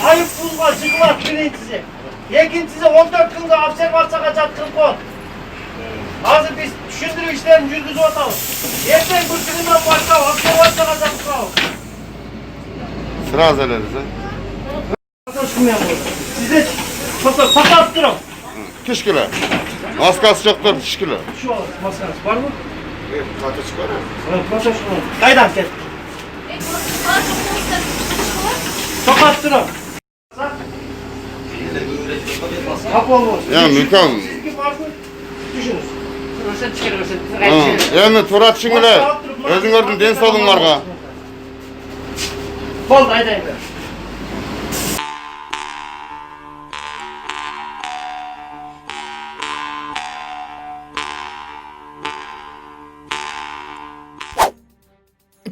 Айыппұлға жығылады біріншісі. Екіншісі 14 күнге обсервацияға жатқызып қойды. Hazır biz düşündürü işlerini жүргізіп атабыз. Ертең күрсігінен баштап обсервацияға жатқызып. Сразу эледиз, Sizde sakat durun. Tişkili. Maskası жоқтар tişkili. Şu maskanız var mı? Kata çıkar. Kata çıkar. Kaydan gel. Sakat durun. Kapı olmaz. Ya mümkün. Sizki var mı? Düşünüz. Yani Turat şingile. Özün gördün den solun varga. Boldu aydan ver.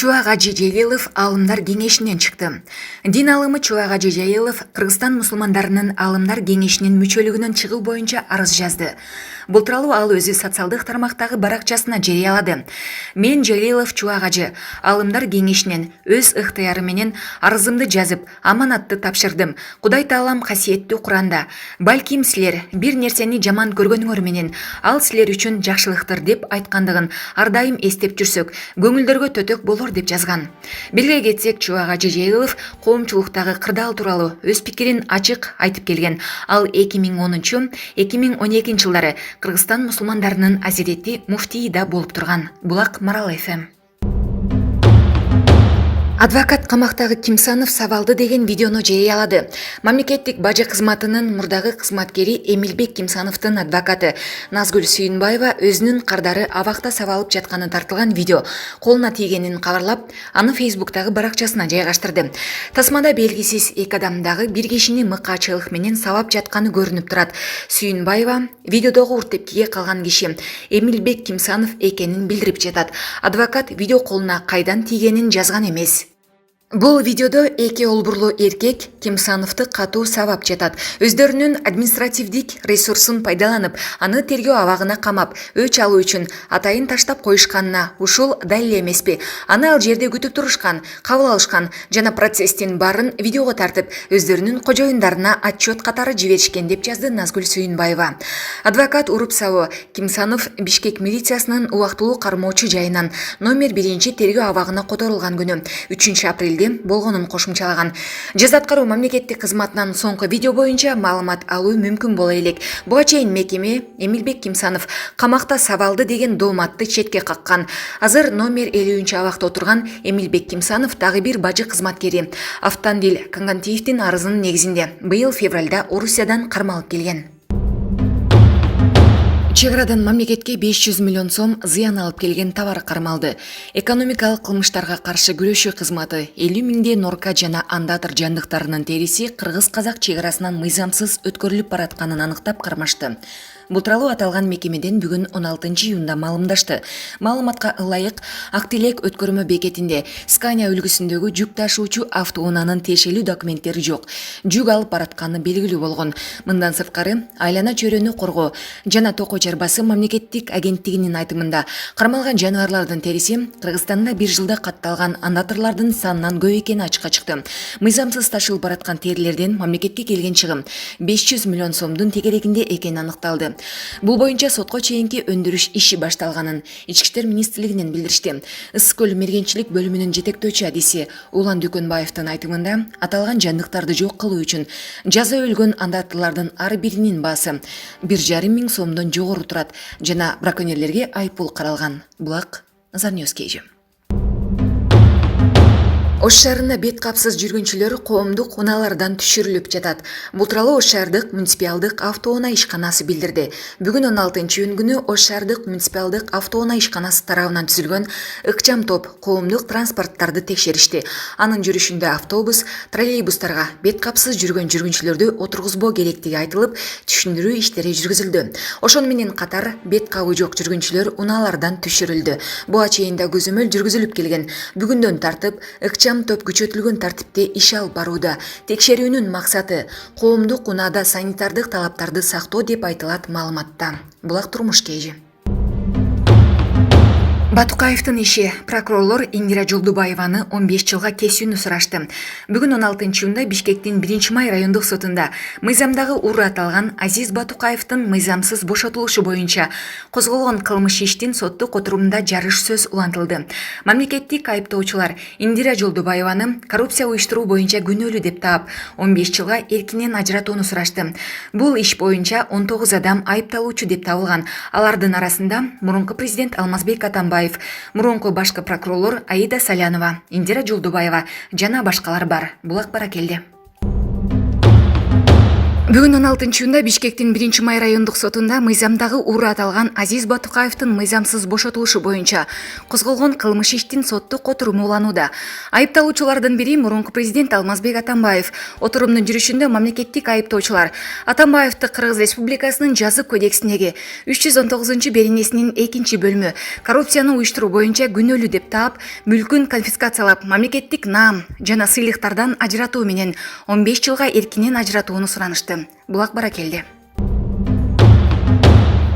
Чуагажи Жайылов алымдар кеңешинен чыкты. Дин алымы Чуагажи Жайылов Кыргызстан мусулмандарынын алымдар кеңешинин мүчөлүгүнөн чыгуу боюнча арыз жазды. Бул тууралуу ал өзү социалдык тармактагы баракчасына жарыялады. Мен Жайылов Чуагажи алымдар кеңешинен өз ыктыяры менен арызымды жазып, аманатты тапшырдым. Кудай таалам касиеттүү Куранда, балким силер бир нерсени жаман көргөнүңөр менен ал силер үчүн жакшылыктыр деп айткандыгын ар дайым эстеп жүрсөк, көңүлдөргө төтөк болор деп жазган. Белге кетсек, Чуагажи Жайылов коомчулуктагы кырдаал тууралуу өз пикирин ачык айтып келген. Ал 2010-2012 жылдары Кыргызстан мусулмандарынын азирети муфтийи да болуп турган. Булак Марал ФМ. Адвокат камактагы Кимсанов сабалды деген видеону жарыялады. Мамлекеттик бажы кызматынын мурдагы кызматкери Эмилбек Кимсановдун адвокаты Назгүл Сүйүнбаева өзүнүн кардары абакта сабалып жатканы тартылган видео колуна тийгенин кабарлап, аны Фейсбуктагы баракчасына жайгаштырды. Тасмада белгисиз эки адамдагы бир кишини мыкаачылык менен сабап жатканы көрүнүп турат. Сүйүнбаева видеодогу уртепкиге калган киши Эмилбек Кимсанов экенин билдирип жатат. Адвокат видео колуна кайдан тийгенин жазган эмес. Бул видеодо эки олбурлуу эркек Кимсановду катуу сабап жатат. Өздөрүнүн административдик ресурсун пайдаланып, аны тергөө абагына камап, өч алуу үчүн атайын таштап коюшканына ушул далил эмеспи? Аны ал жерде күтүп турушкан, кабыл алышкан жана процесстин баарын видеого тартып, өздөрүнүн кожоюндарына отчет катары жиберишкен деп жазды Назгүл Сүйүнбаева. Адвокат уруп сабоо Кимсанов Бишкек милициясынын убактылуу кармоочу жайынан номер 1 тергөө абагына которулган күнү 3 апрелде болгонун кошумчалаган. Жаза аткаруу мамлекеттик кызматынан соңку видео боюнча маалымат алуу мүмкүн боло элек. Буга чейин мекеме Эмилбек Кимсанов камакта сабалды деген дооматты четке каккан. Азыр номер 50 абакта отурган Эмилбек Кимсанов дагы бир бажы кызматкери Автандил Кангантиевдин арызынын негизинде быйыл февралда Орусиядан кармалып келген. Чеградан мамлекетке 500 миллион сом зыян алып келген товар кармалды. Экономикалык кылмыштарга каршы күрөшүү кызматы 50 миңдей норка жана андатыр жандыктарынын териси кыргыз-казак чеграсынан мыйзамсыз өткөрүлүп баратканын аныктап кармашты. Бул тууралуу аталган мекемеден бүгүн 16 июнда маалымдашты. Маалыматка ылайык Актилек өткөрмө бекетинде Скания үлгүсүндөгү жүк ташуучу автоунаанын тиешелүү документтери жок. Жүк алып баратканы белгилүү болгон. Мындан сырткары айлана чөйрөнү коргоо жана токой чарбасы мамлекеттик агенттигинин айтымында кармалган жаныбарлардын териси Кыргызстанда бир жылда катталган андатырлардын санынан көп экени ачыкка чыкты. Мыйзамсыз ташылып бараткан терилерден мамлекетке келген чыгым 500 миллион сомдун тегерегинде экени аныкталды. Бул боюнча сотко чейинки өндүрүш иши башталганын Ички иштер министрлигинен билдиришти. Ысык көл мергенчилик бөлүмүнүн жетектөөчү адиси Улан Дүкөнбаевдин айтымында аталган жандыктарды жок кылуу үчүн жаза өлгөн андатылардын ар биринин баасы 1,5 миң сомдон жогору турат жана браконьерлерге айыппул каралган. Булак Назар Ньюс KG. Ош шаарында бет капсыз жүргүнчүлөр коомдук унаалардан түшүрүлүп жатат. Бул тууралуу Ош шаардык муниципалдык автоунаа ишканасы билдирди. Бүгүн 16-июнь күнү Ош шаардык муниципалдык автоунаа ишканасы тарабынан түзүлгөн ыкчам топ коомдук транспорттарды текшеришти. Анын жүрүшүндө автобус, троллейбустарга бет капсыз жүргөн жүргүнчүлөрдү отургузбоо керектиги айтылып, түшүндүрүү иштери жүргүзүлдү. Ошону менен катар бет кабы жок жүргүнчүлөр унаалардан түшүрүлдү. Буга чейин да көзөмөл жүргүзүлүп келген. Бүгүндөн тартып ыкчам топ күчөтүлгөн тартипте иш алып барууда. Текшерүүнүн максаты коомдук унаада санитардык талаптарды сактоо деп айтылат маалыматта. Булак Турмуш KG. Батукаевдин иши прокурорлор Индира Жолдубаеваны 15 жылга кесүүнү сурашты. Бүгүн 16-июнда Бишкектин 1-Май райондук сотунда мыйзамдагы уру аталган Азиз Батукаевдин мыйзамсыз бошотулушу боюнча козголгон кылмыш иштин соттук отурумунда жарыш сөз улантылды. Мамлекеттик айыптоочулар Индира Жолдубаеваны коррупция уюштуруу боюнча күнөөлүү деп таап, 15 жылга эркинен ажыратууну сурашты. Бул иш боюнча 19 адам айыпталуучу деп табылган. Алардын арасында мурунку президент Алмазбек Атамбаев, мурунку башкы прокурорлор Аида Салянова, Индира Жолдубаева жана башкалар бар. Булак Баракелди. Бүгүн 16-июнда Бишкектин 1-Май райондук сотунда мыйзамдагы уру аталган Азиз Батукаевдин мыйзамсыз бошотулушу боюнча козголгон кылмыш иштин соттук отуруму уланууда. Айыпталуучулардын бири мурунку президент Алмазбек Атамбаев. Отурумдун жүрүшүндө мамлекеттик айыптоочулар Атамбаевди Кыргыз Республикасынын жазык кодексиндеги 319-беренесинин 2-бөлүмү коррупцияны уюштуруу боюнча күнөөлүү деп таап, мүлкүн конфискациялап, мамлекеттик наам жана сыйлыктардан ажыратуу менен 15 жылга эркинен ажыратууну суранышты. Булак Баракелди.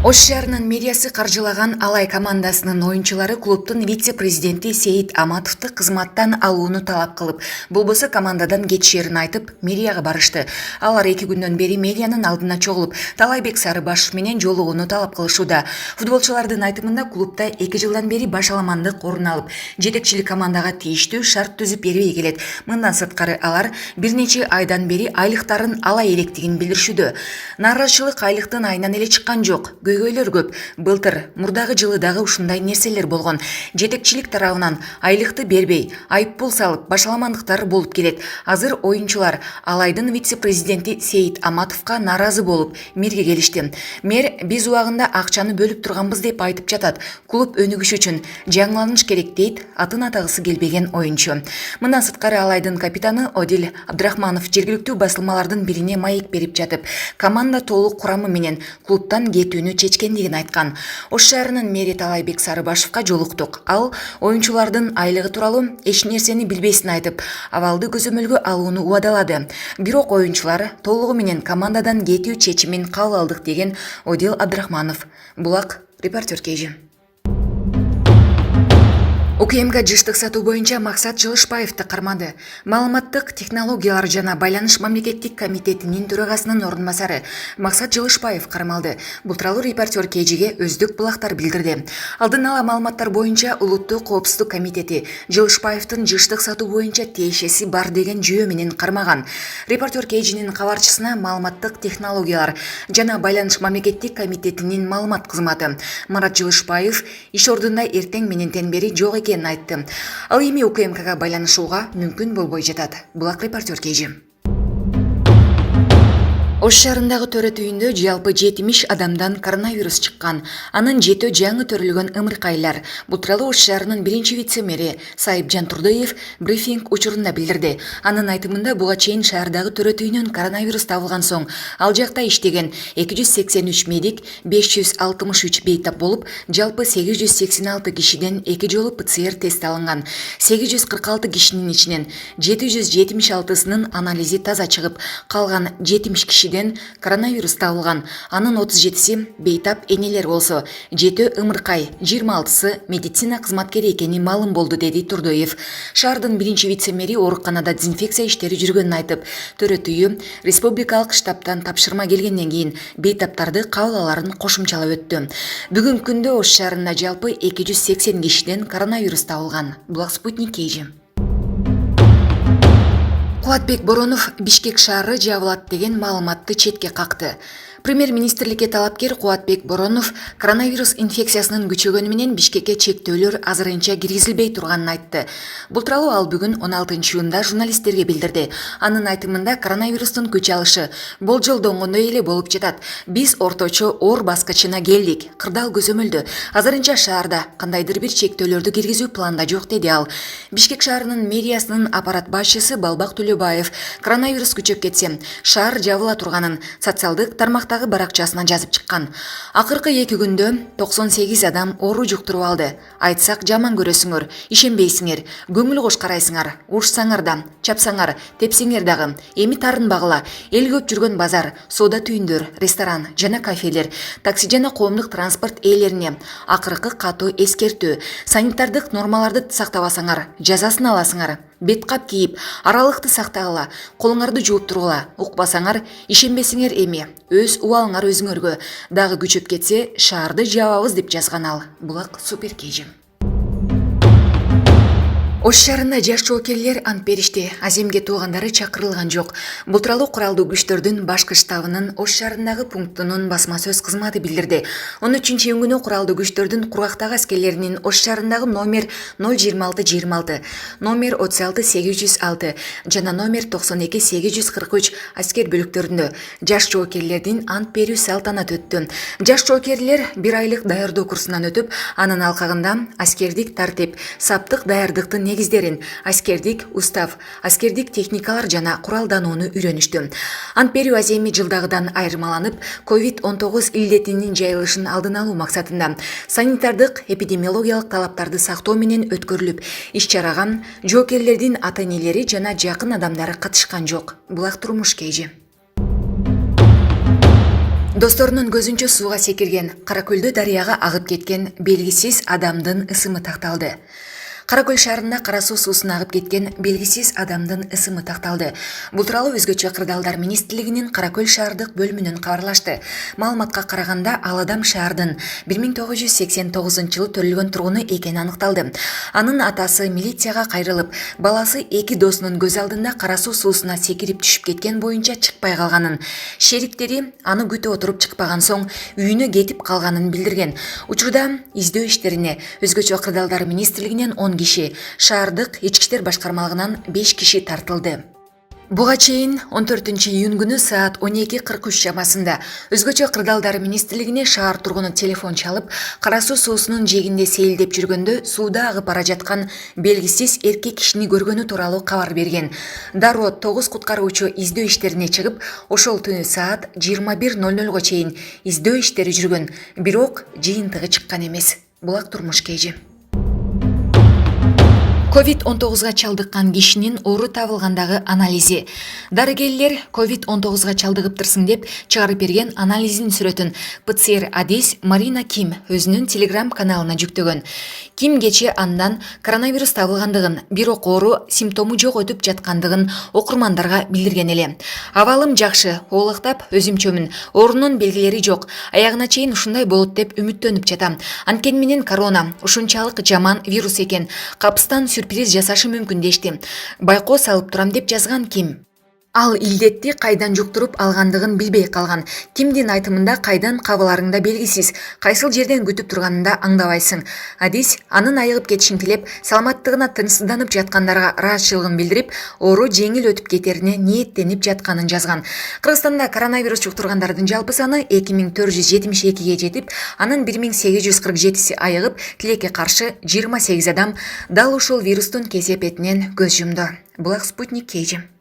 Ош шаарынын мэриясы каржылаган Алай командасынын оюнчулары клубтун вице-президенти Сейит Аматовду кызматтан алууну талап кылып, болбосо командадан кетишерин айтып, мэрияга барышты. Алар 2 күндөн бери мэриянын алдына чогулуп, Талайбек Сарыбашев менен жолугууну талап кылышууда. Футболчулардын айтымында клубда 2 жылдан бери башаламандык орун алып, жетекчилик командага тийиштүү шарт түзүп бербей келет. Мындан сырткары алар бир нече айдан бери айлыктарын ала электигин билдиришүүдө. Нааразычылык айлыктын айынан эле чыккан жок. Көйгөйлөр көп. Былтыр мурдагы жылы дагы ушундай нерселер болгон. Жетекчилик тарабынан айлыкты бербей, айыппул салып, башаламандыктар болуп келет. Азыр оюнчулар Алайдын вице-президенти Сейит Аматовго нааразы болуп, мэрге келишти. Мэр биз убагында акчаны бөлүп турганбыз деп айтып жатат. Клуб өнүгүш үчүн жаңыланыш керек дейт атын атагысы келбеген оюнчу. Мындан сырткары Алайдын капитаны Одил Абдрахманов жергиликтүү басылмалардын бирине маек берип жатып, команда толук курамы менен клубтан кетүүнү чечкендигин айткан. Ош шаарынын мэри Талайбек Сарыбашевка жолуктук. Ал оюнчулардын айлыгы тууралуу эч нерсени билбесин айтып, абалды көзөмөлгө алууну убадалады. Бирок оюнчулар толугу менен командадан кетүү чечимин кабыл алдык деген Одил Абдрахманов. Булак репортер Кейжи. УКМК жыштык сатуу боюнча Максат Жылышбаевди кармады. Маалыматтык технологиялар жана байланыш мамлекеттик комитетинин төрагасынын орун басары Максат Жылышбаев кармалды. Бул тууралуу репортер Кейжиге өздүк булактар билдирди. Алдын ала маалыматтар боюнча Улуттук коопсуздук комитети Жылышбаевдин жыштык сатуу боюнча тиешеси бар деген жүйө менен кармаган. Репортер Кейжинин кабарчысына маалыматтык технологиялар жана байланыш мамлекеттик комитетинин маалымат кызматы Марат Жылышбаев иш ордунда эртең менен бери жок айтты. Ал эми УКМКга байланышууга мүмкүн болбой жатат. Булак репортер Кейжи. Ош шаарындагы төрөт үйүндө жалпы 70 адамдан коронавирус чыккан. Анын 7 жаңы төрүлгөн ымыркайлар. Бул тууралуу Ош шаарынын 1-чи вице-мэри Сайыпжан Турдыев брифинг учурунда билдирди. Анын айтымында буга чейин шаардагы төрөт үйүнөн коронавирус табылган соң, ал жакта иштеген 283 медик, 563 бейтап болуп, жалпы 886 кишиден 2 жолу ПЦР тест алынган. 846 кишинин ичинен 776сынын анализи таза чыгып, калган 70 киши коронавирус табылган. Анын 37си бейтап энелер болсо, 7 ымыркай, 26сы медицина кызматкери экени маалым болду, деди Турдоев. Шаардын 1-чи вице-мэри ооруканада дезинфекция иштери жүргөнүн айтып, төрөт үйү республикалык штабтан тапшырма келгенден кийин бейтаптарды кабыл аларын кошумчалап өттү. Бүгүнкү күндө Ош шаарында жалпы 280 кишиден коронавирус табылган. Булак Спутник Кейжи. Кубатбек Боронов Бишкек шаары жабылат деген маалыматты четке какты. Премьер-министрликке талапкер Кубатбек Боронов коронавирус инфекциясынын күчөгөнү менен Бишкекке чектөөлөр азырынча киргизилбей турганын айтты. Бул тууралуу ал бүгүн 16-июнда журналисттерге билдирди. Анын айтымында коронавирустун күч алышы болжолдонгондой эле болуп жатат. Биз орточо оор баскычына келдик. Кырдаал көзөмөлдө. Азырынча шаарда кандайдыр бир чектөөлөрдү киргизүү планда жок, деди ал. Бишкек шаарынын мэриясынын аппарат башчысы Балбак Төлөбаев коронавирус күчөп кетсе, шаар жабыла турганын социалдык тармактагы баракчасына жазып чыккан. Акыркы 2 күндө 98 адам оору жуктуруп алды. Айтсак жаман көрөсүңөр, ишенбейсиңер, көңүл кош карайсыңар, урушсаңар да, чапсаңар, тепсеңер дагы. Эми тарынбагыла, эл көп жүргөн базар, соода түйүндөр, ресторан жана кафелер, такси жана коомдук транспорт ээлерине акыркы катуу эскертүү: санитардык нормаларды сактабасаңар, жазасын аласыңар. Бет кап кийип, аралыкты сактагыла, колуңарды жууп тургула. Укпасаңар, ишенбесеңер эми өз убалыңар өзүңөргө. Дагы күчөп кетсе, шаарды жабабыз деп жазган ал. Булак супер KG. Ош шаарында жаш жоокерлер ант беришти. Аземге туугандары чакырылган жок. Бул тууралуу куралдуу күчтөрдүн башкы штабынын Ош шаарындагы пунктунун басма сөз кызматы билдирди. 13-июнь куралдуу күчтөрдүн кургактагы аскерлеринин Ош шаарындагы номер 02626, номер 36806 жана номер 92843 аскер бөлүктөрүндө жаш жоокерлердин ант берүү салтанаты өттү. Жаш жоокерлер 1 айлык даярдоо курсунан өтүп, анын алкагында аскердик тартип, саптык даярдыктын негиздерин, аскердик устав, аскердик техникалар жана куралданууну үйрөнүштү. Ант берүү аземи жылдагыдан айырмаланып, COVID-19 илдетинин жайылышын алдын алуу максатында санитардык эпидемиологиялык талаптарды сактоо менен өткөрүлүп, иш-чарага жоокерлердин ата-энелери жана жакын адамдары катышкан жок. Булак турмуш KG. Досторунун көзүнчө сууга секирген, Каракөлдө дарыяга агып кеткен белгисиз адамдын ысымы такталды. Каракөл шаарында кара суу суусуна агып кеткен белгисиз адамдын ысымы такталды. Бул тууралуу Өзгөчө кырдаалдар министрлигинин Каракөл шаардык бөлүмүнөн кабарлашты. Маалыматка караганда, ал адам шаардын 1989-жылы төрөлгөн тургуну экени аныкталды. Анын атасы милицияга кайрылып, баласы 2 досунун көз алдында кара суу суусуна секирип түшүп кеткен боюнча чыкпай калганын, шериктери аны күтүп отуруп чыкпаган соң үйүнө кетип калганын билдирген. Учурда издөө иштерине Өзгөчө кырдаалдар министрлигинен 10 киши, шаардык ички иштер башкармалыгынан 5 киши тартылды. Буга чейин 14-июнь күнү саат 12:43 чамасында Өзгөчө кырдаалдар министрлигине шаар тургуну телефон чалып, кара суу суусунун жээгинде сейилдеп жүргөндө сууда агып бара жаткан белгисиз эркек кишини көргөнү тууралуу кабар берген. Дароо 9 куткаруучу издөө иштерине чыгып, ошол түнү саат 21:00 чейин издөө иштери жүргөн, бирок жыйынтыгы чыккан эмес. Булак турмуш KG. COVID-19-га чалдыккан кишинин оору табылгандагы анализи. Дарыгерлер COVID-19-га чалдыгыптырсың деп чыгарып берген анализин сүрөтүн ПЦР адис Марина Ким өзүнүн Telegram каналына жүктөгөн. Ким кече андан коронавирус табылгандыгын, бирок оору симптому жок өтүп жаткандыгын окурмандарга билдирген эле. Абалым жакшы, оолактап өзүмчөмүн, оорунун белгилери жок, аягына чейин ушундай болот деп үмүттөнүп жатам. Анткени менен корона ушунчалык жаман вирус экен, капыстан сюрприз жасашы мүмкүн дешти. Байкоо салып турам деп жазган Ким. Ал илдетти кайдан жуктуруп алгандыгын билбей калган. Кимдин айтымында кайдан кабыларыңда белгисиз, кайсыл жерден күтүп турганында аңдабайсың. Адис анын айыгып кетишин тилеп, саламаттыгына тынчсызданып жаткандарга ыраазычылыгын билдирип, оору жеңил өтүп кетерине ниеттенип жатканын жазган. Кыргызстанда коронавирус жуктургандардын жалпы саны 2472-ге жетип, анын 1847-си айыгып, тилекке каршы 28 адам дал ушул вирустун кесепетинен көз жумду. Булак Спутник KG.